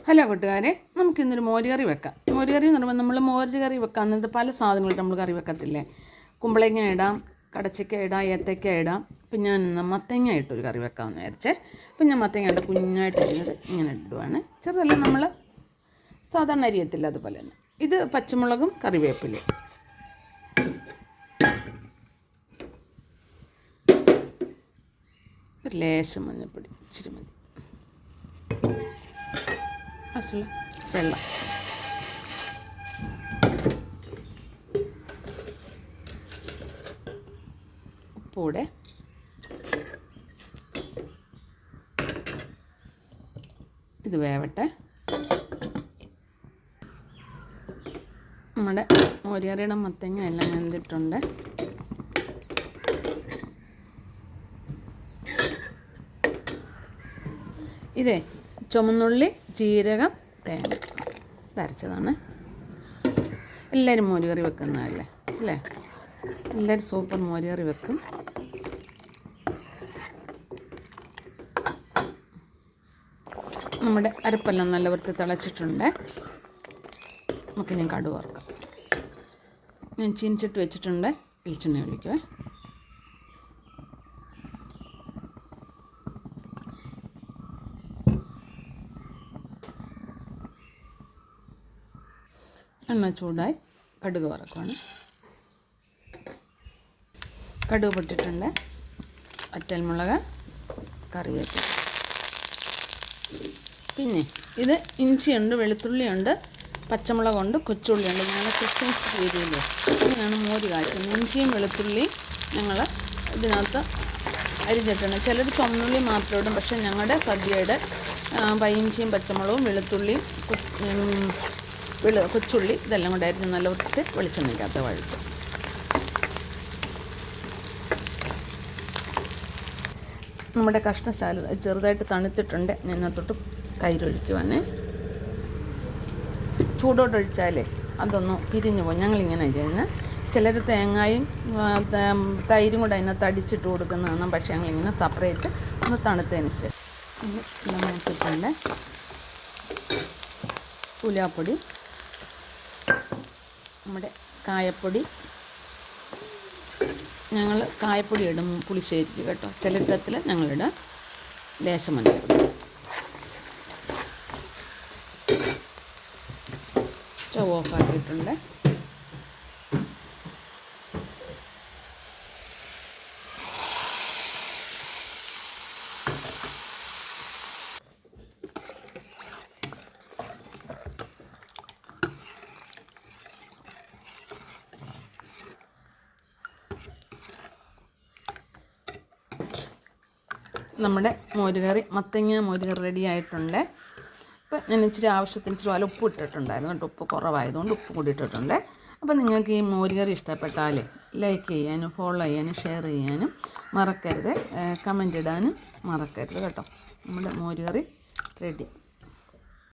Hello കൂട്ടുകാരെ, നമുക്കിന്നൊരു മോരുകറി വെക്കാം. മോരുകറി എന്ന് പറയുമ്പോൾ നമ്മൾ മോരുകറി വെക്കാമെന്നത് പല സാധനങ്ങളായിട്ട് നമ്മൾ കറി വെക്കത്തില്ലേ. കുമ്പളങ്ങ ഇടാം, കടച്ചക്ക ഇടാം, ഏത്തക്ക ഇടാം. അപ്പം ഞാൻ മത്തങ്ങ ഇട്ടൊരു കറി വെക്കാമെന്ന് വിചാരിച്ചേ. അപ്പം ഞാൻ മത്തങ്ങ ഇട്ട് കുഞ്ഞായിട്ട് അരിഞ്ഞത് ഇങ്ങനെ ഇടുവാണ്. ചെറുതല്ല, നമ്മൾ സാധാരണ അരിയത്തില്ല അതുപോലെ തന്നെ. ഇത് പച്ചമുളകും കറിവേപ്പിലയും, ഒരു ലേശം മഞ്ഞൾപ്പൊടി, ഇച്ചിരി മതി, ആവശ്യമുള്ള വെള്ളം, ഉപ്പൂടെ, ഇത് വേവട്ടെ. നമ്മുടെ മോരുകറിയുടെ മത്തങ്ങ എല്ലാം വെന്തിട്ടുണ്ട്. ഇതേ ചുമന്നുള്ളി, ജീരകം, തേങ്ങ അരച്ചതാണ്. എല്ലാവരും മോരുകറി വെക്കുന്നതല്ലേ അല്ലേ? എല്ലാവരും സൂപ്പർ മോരുകറി വെക്കും. നമ്മുടെ അരപ്പെല്ലാം നല്ല വൃത്തി തിളച്ചിട്ടുണ്ട്. നമുക്ക് ഞാൻ കടുക് വറുക്കാം. ഞാൻ ചീനിച്ചിട്ട് വെച്ചിട്ടുണ്ട്. വെളിച്ചെണ്ണ ഒഴിക്കുവേ. എണ്ണ ചൂടായി കടുക് വറക്കുവാണ്. കടുക് പൊട്ടിട്ടുണ്ട്. വറ്റൽമുളക്, കറിവേപ്പില, പിന്നെ ഇത് ഇഞ്ചിയുണ്ട്, വെളുത്തുള്ളിയുണ്ട്, പച്ചമുളകുണ്ട്, കൊച്ചുള്ളിയുണ്ട്. ഞങ്ങൾ ക്രിസ്ത്യൻസ് രീതിയില്ലേ ഇങ്ങനെയാണ് മോര് കാച്ചുന്നത്. ഇഞ്ചിയും വെളുത്തുള്ളിയും ഞങ്ങൾ ഇതിനകത്ത് അരിഞ്ഞിട്ടുണ്ട്. ചിലർ ചുമന്നുള്ളി മാത്രം ഇടും, പക്ഷേ ഞങ്ങളുടെ സദ്യയുടെ ഇഞ്ചിയും പച്ചമുളകും വെളുത്തുള്ളിയും കൊച്ചുള്ളി ഇതെല്ലാം കൂടെ അരിഞ്ഞ് നല്ല വൃത്തി വെളിച്ചെണ്ണയ്ക്കകത്ത് വഴറ്റും. നമ്മുടെ കഷ്ണശാല ചെറുതായിട്ട് തണുത്തിട്ടുണ്ട്. ഞാനകത്തോട്ട് തൈരൊഴിക്കുവാണ്. ചൂടോട്ടൊഴിച്ചാലേ അതൊന്ന് പിരിഞ്ഞു പോകും. ഞങ്ങളിങ്ങനെ ചെയ്യുന്നത്. ചിലർ തേങ്ങയും തൈരും കൂടെ അതിനകത്ത് അടിച്ചിട്ട് കൊടുക്കുന്നതാണ്. പക്ഷേ ഞങ്ങളിങ്ങനെ സെപ്പറേറ്റ് ഒന്ന് തണുത്തതിന് ശേഷം ഒന്ന് നോക്കിയിട്ടുണ്ട്. ഉലുവാപ്പൊടി, നമ്മുടെ കായപ്പൊടി, ഞങ്ങൾ കായപ്പൊടി ഇടും പുളിശ്ശേരിക്ക് കേട്ടോ. ചിലയിടത്തിൽ ഞങ്ങളിടാം. ലേശം മഞ്ഞൾപ്പൊടി. സ്റ്റവ് ഓഫാക്കിയിട്ടുണ്ട്. നമ്മുടെ മോരുകറി, മത്തങ്ങ മോരുകറി റെഡി ആയിട്ടുണ്ട്. അപ്പോൾ ഞാൻ ഇച്ചിരി ആവശ്യത്തിന് ഇച്ചിരി ഉപ്പ് ഇട്ടിട്ടുണ്ടായിരുന്നു കേട്ടോ. ഉപ്പ് കുറവായതുകൊണ്ട് ഉപ്പ് കൂടി ഇട്ടിട്ടുണ്ട്. അപ്പോൾ നിങ്ങൾക്ക് ഈ മോരുകറി ഇഷ്ടപ്പെട്ടാൽ ലൈക്ക് ചെയ്യാനും ഫോളോ ചെയ്യാനും ഷെയർ ചെയ്യാനും മറക്കരുത്. കമൻ്റ് ഇടാനും മറക്കരുത് കേട്ടോ. നമ്മുടെ മോരുകറി റെഡി.